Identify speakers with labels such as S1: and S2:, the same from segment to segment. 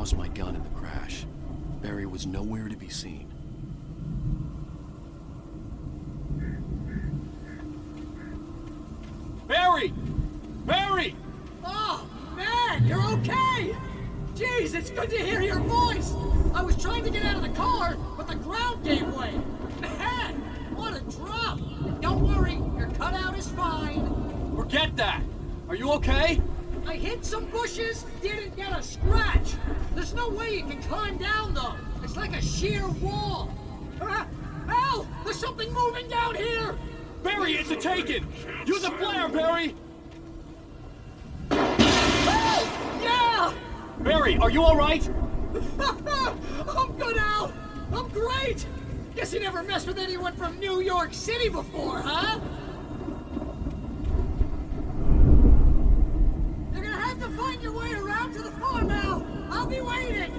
S1: lost my gun in the crash. Barry was nowhere to be seen.
S2: Barry! Barry!
S3: Oh, man, you're okay! Jeez, it's good to hear your voice! I was trying to get out of the car, but the ground gave way. Man, what a drop! Don't worry, your cutout is fine.
S2: Forget that! Are you okay?
S3: I hit some bushes, didn't get a scratch. There's no way you can climb down, though. It's like a sheer wall. Al! There's something moving down here!
S2: Barry, it's a taken! Use a flare, Barry!
S3: Oh! Yeah!
S2: Barry, are you alright?
S3: I'm good, Al! I'm great! Guess you never messed with anyone from New York City before, huh? You're gonna have to find your way around to the farm, Al! I'll be waiting!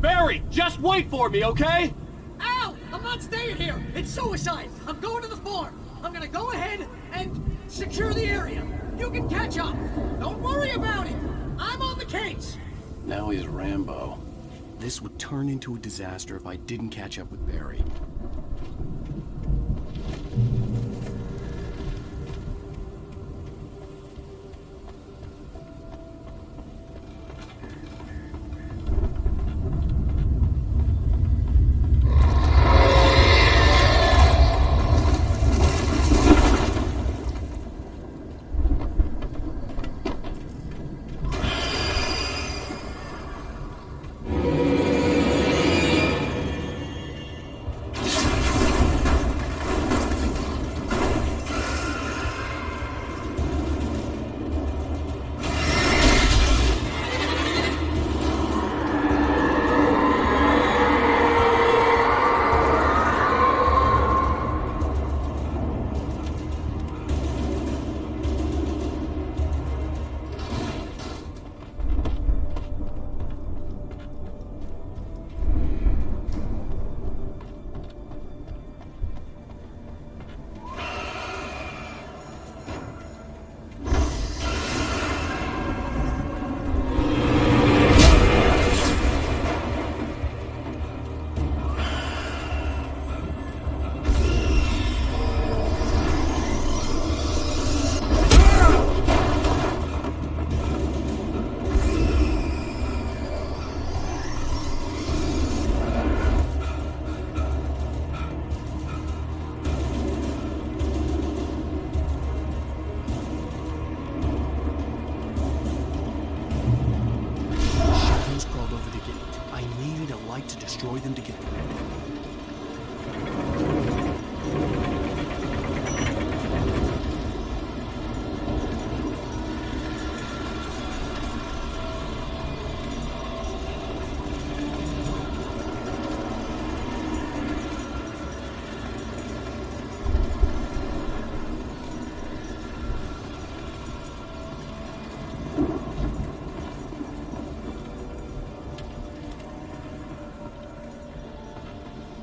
S2: Barry, just wait for me, okay?
S3: Al! I'm not staying here! It's suicide! I'm going to the farm! I'm gonna go ahead and secure the area. You can catch up. Don't worry about it. I'm on the case.
S1: Now he's Rambo. This would turn into a disaster if I didn't catch up with Barry. To destroy them to get rid.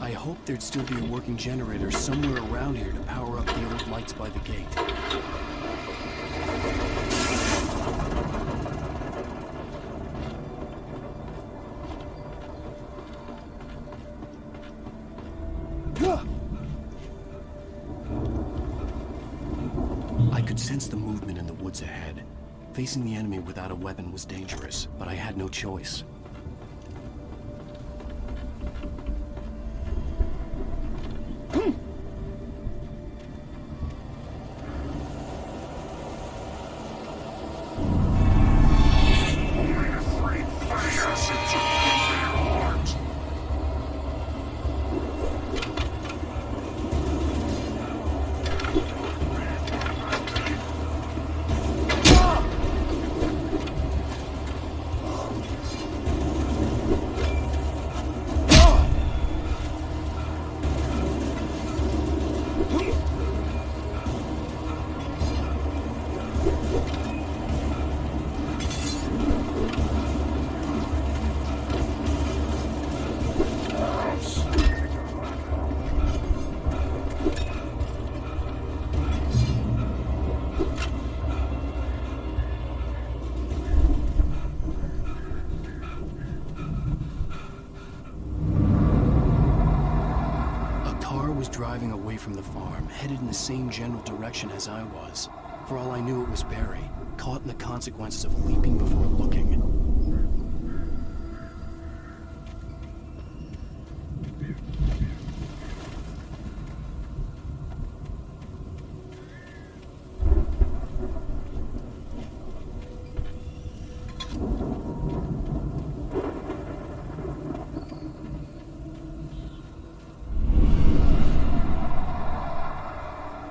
S1: I hoped there'd still be a working generator somewhere around here to power up the old lights by the gate. I could sense the movement in the woods ahead. Facing the enemy without a weapon was dangerous, but I had no choice. driving away from the farm, headed in the same general direction as I was. For all I knew, it was Barry, caught in the consequences of leaping before looking.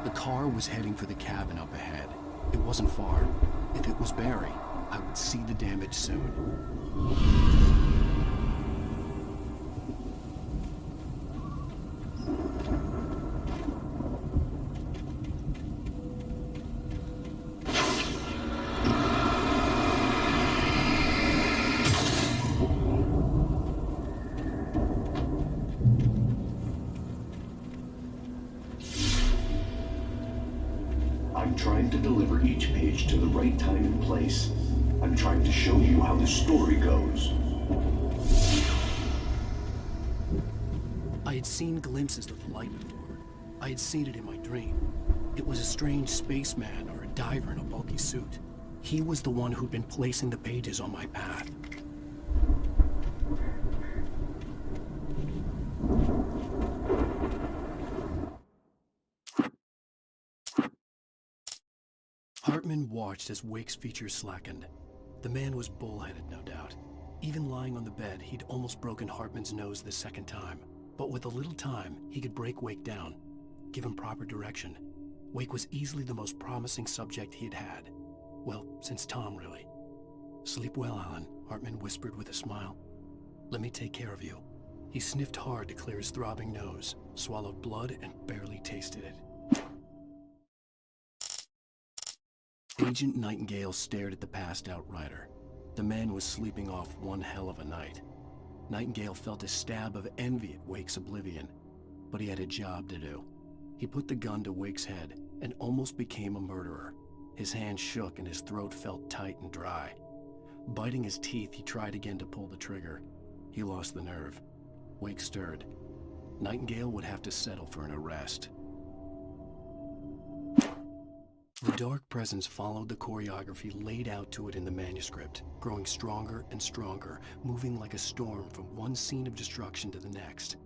S1: The car was heading for the cabin up ahead. It wasn't far. If it was Barry, I would see the damage soon.
S4: I'm trying to deliver each page to the right time and place. I'm trying to show you how the story goes.
S1: I had seen glimpses of light before. I had seen it in my dream. It was a strange spaceman or a diver in a bulky suit. He was the one who'd been placing the pages on my path. Hartman watched as Wake's features slackened. The man was bullheaded, no doubt. Even lying on the bed, he'd almost broken Hartman's nose the second time. But with a little time, he could break Wake down, give him proper direction. Wake was easily the most promising subject he had had. Well, since Tom, really. "Sleep well, Alan," Hartman whispered with a smile. "Let me take care of you." He sniffed hard to clear his throbbing nose, swallowed blood, and barely tasted it. Agent Nightingale stared at the passed-out rider. The man was sleeping off one hell of a night. Nightingale felt a stab of envy at Wake's oblivion, but he had a job to do. He put the gun to Wake's head and almost became a murderer. His hand shook and his throat felt tight and dry. Biting his teeth, he tried again to pull the trigger. He lost the nerve. Wake stirred. Nightingale would have to settle for an arrest. The dark presence followed the choreography laid out to it in the manuscript, growing stronger and stronger, moving like a storm from one scene of destruction to the next.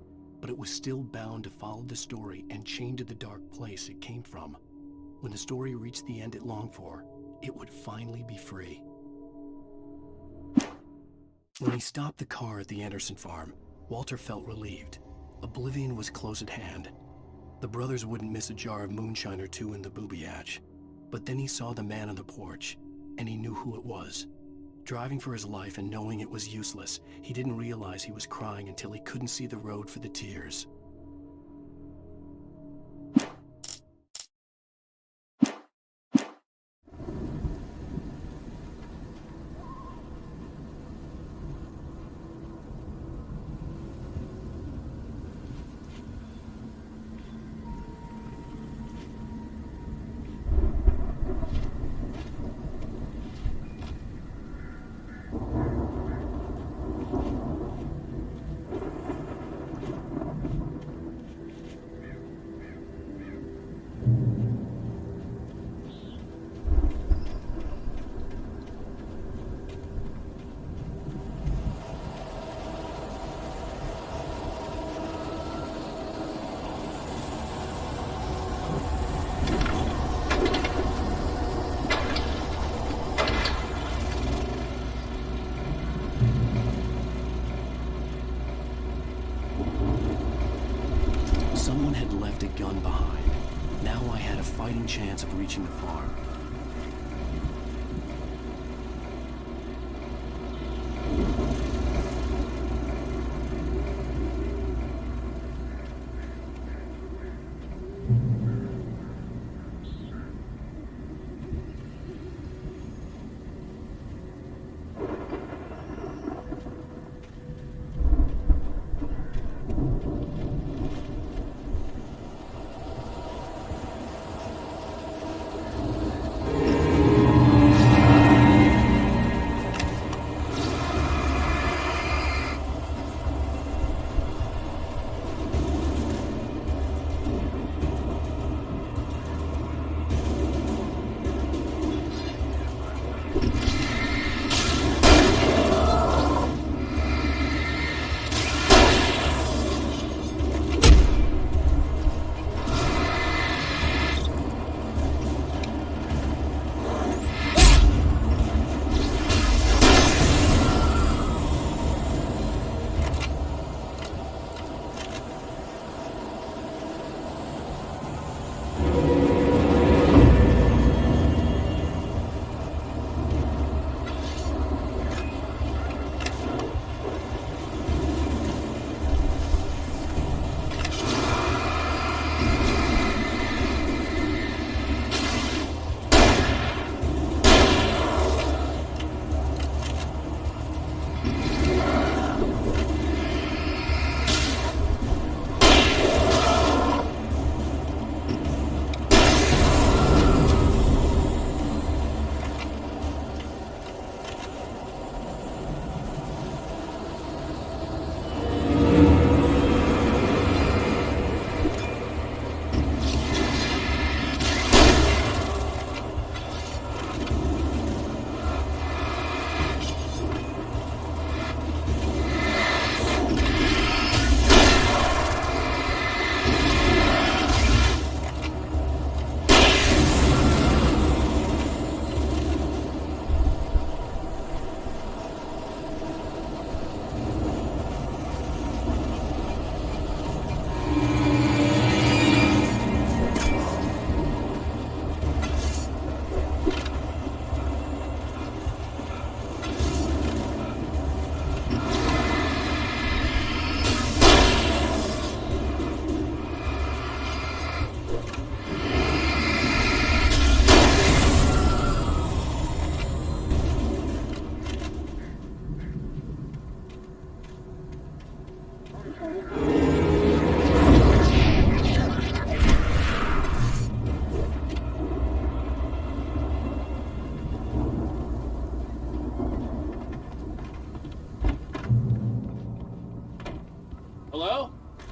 S1: But it was still bound to follow the story and chained to the dark place it came from. When the story reached the end it longed for, it would finally be free. When he stopped the car at the Anderson farm, Walter felt relieved. Oblivion was close at hand. The brothers wouldn't miss a jar of moonshine or two in the booby hatch. But then he saw the man on the porch, and he knew who it was. Driving for his life and knowing it was useless, he didn't realize he was crying until he couldn't see the road for the tears. Someone had left a gun behind. Now I had a fighting chance of reaching the farm.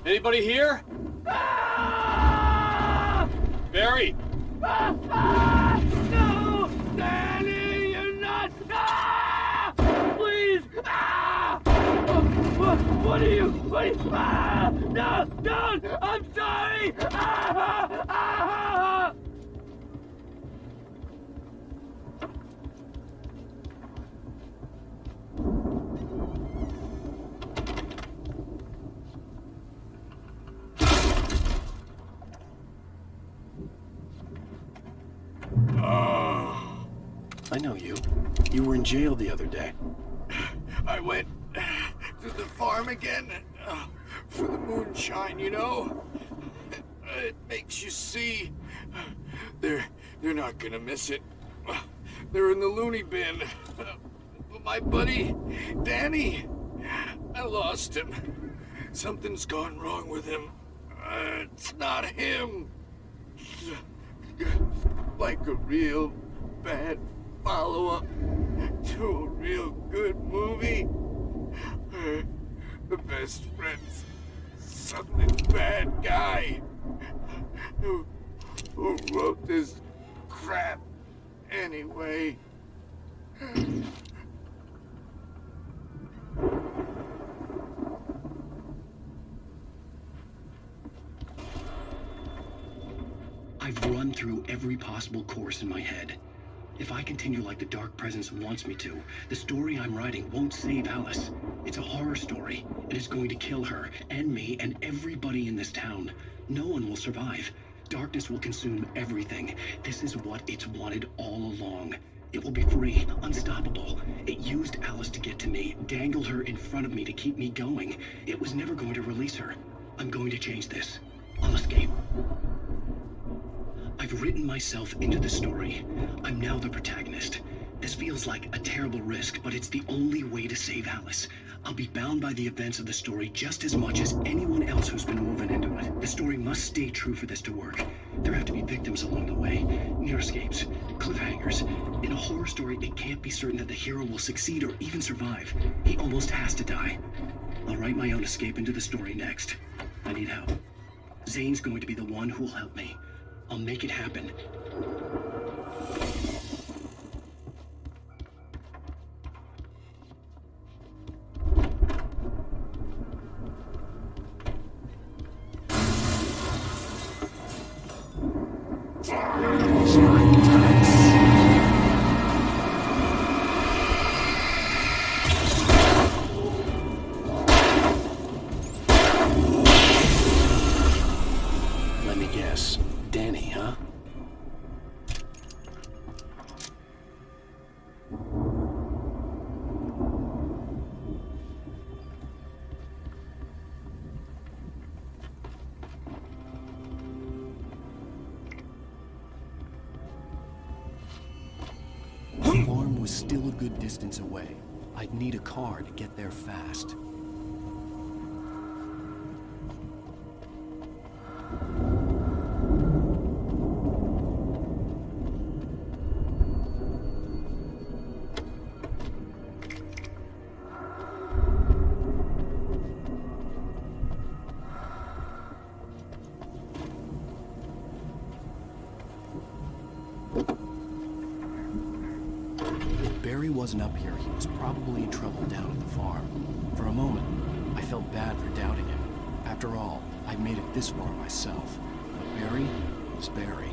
S2: Anybody here? Barry!
S5: No! Danny, you're not! Please! What are you? No! Don't! I'm sorry!
S1: I know you. You were in jail the other day.
S6: I went to the farm again for the moonshine, you know? It makes you see. They're not gonna miss it. They're in the loony bin. My buddy, Danny, I lost him. Something's gone wrong with him. It's not him. Like a real bad follow-up to a real good movie. The best friend's something bad guy who wrote this crap anyway.
S1: I've run through every possible course in my head. If I continue like the Dark Presence wants me to, the story I'm writing won't save Alice. It's a horror story. It is going to kill her, and me, and everybody in this town. No one will survive. Darkness will consume everything. This is what it's wanted all along. It will be free, unstoppable. It used Alice to get to me, dangled her in front of me to keep me going. It was never going to release her. I'm going to change this. I'll escape. I've written myself into the story. I'm now the protagonist. This feels like a terrible risk, but it's the only way to save Alice. I'll be bound by the events of the story just as much as anyone else who's been woven into it. The story must stay true for this to work. There have to be victims along the way, near escapes, cliffhangers. In a horror story, it can't be certain that the hero will succeed or even survive. He almost has to die. I'll write my own escape into the story next. I need help. Zane's going to be the one who'll help me. I'll make it happen. Let me guess. Danny, huh? The farm was still a good distance away. I'd need a car to get there fast. If Barry wasn't up here, he was probably in trouble down at the farm. For a moment, I felt bad for doubting him. After all, I'd made it this far myself. But Barry was Barry.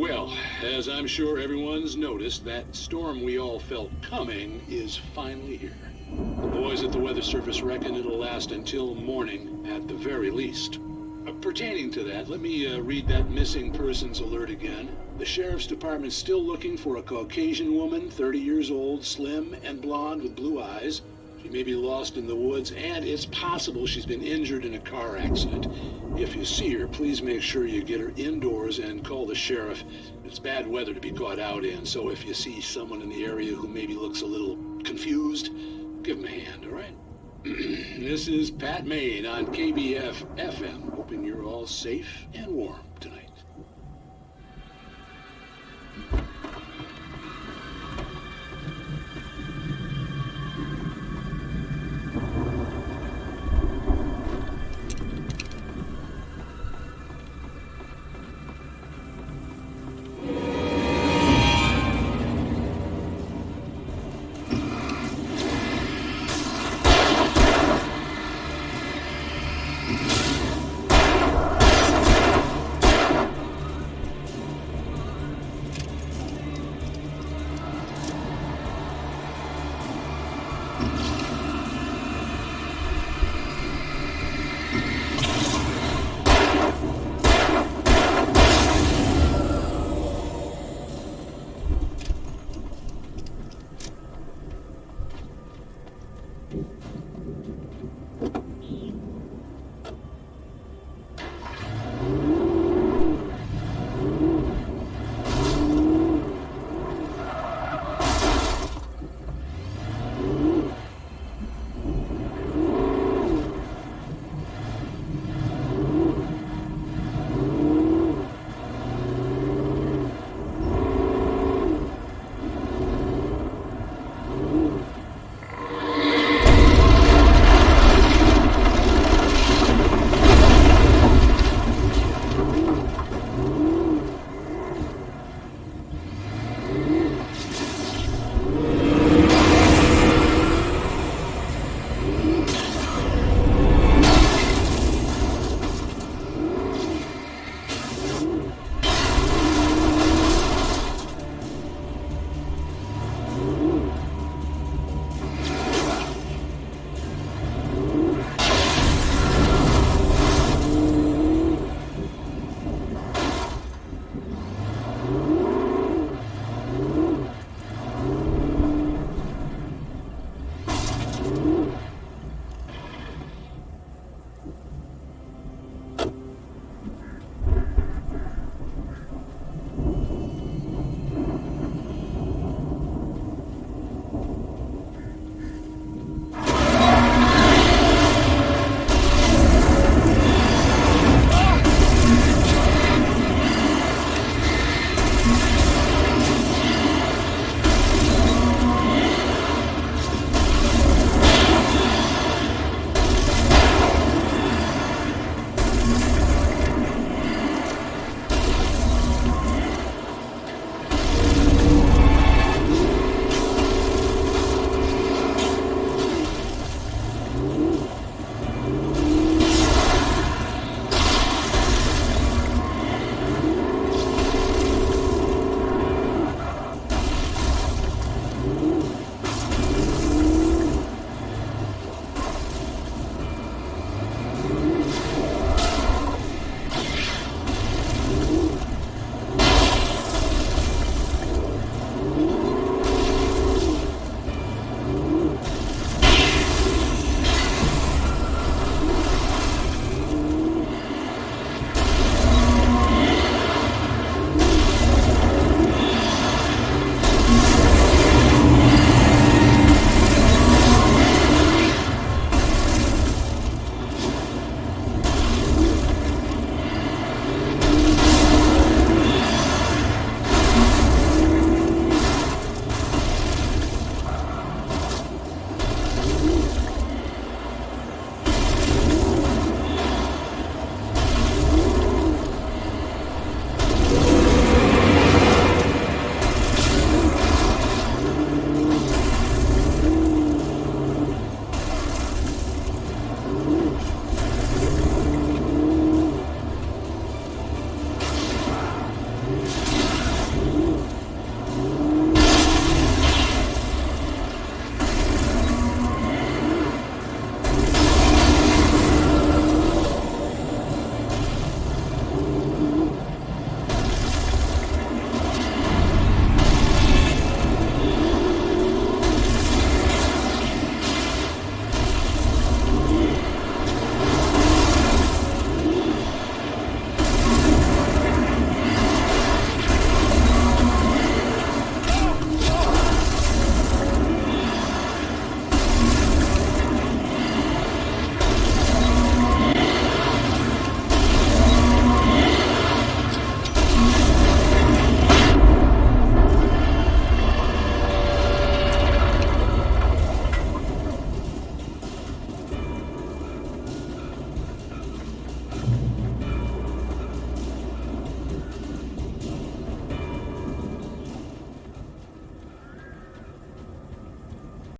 S7: Well, as I'm sure everyone's noticed, that storm we all felt coming is finally here. The boys at the Weather Service reckon it'll last until morning at the very least. Pertaining to that, let me read that missing persons alert again. The Sheriff's Department's still looking for a Caucasian woman, 30 years old, slim and blonde with blue eyes. She may be lost in the woods, and it's possible she's been injured in a car accident. If you see her, please make sure you get her indoors and call the sheriff. It's bad weather to be caught out in, so if you see someone in the area who maybe looks a little confused, give them a hand, all right? This is Pat Maine on KBF-FM, hoping you're all safe and warm tonight.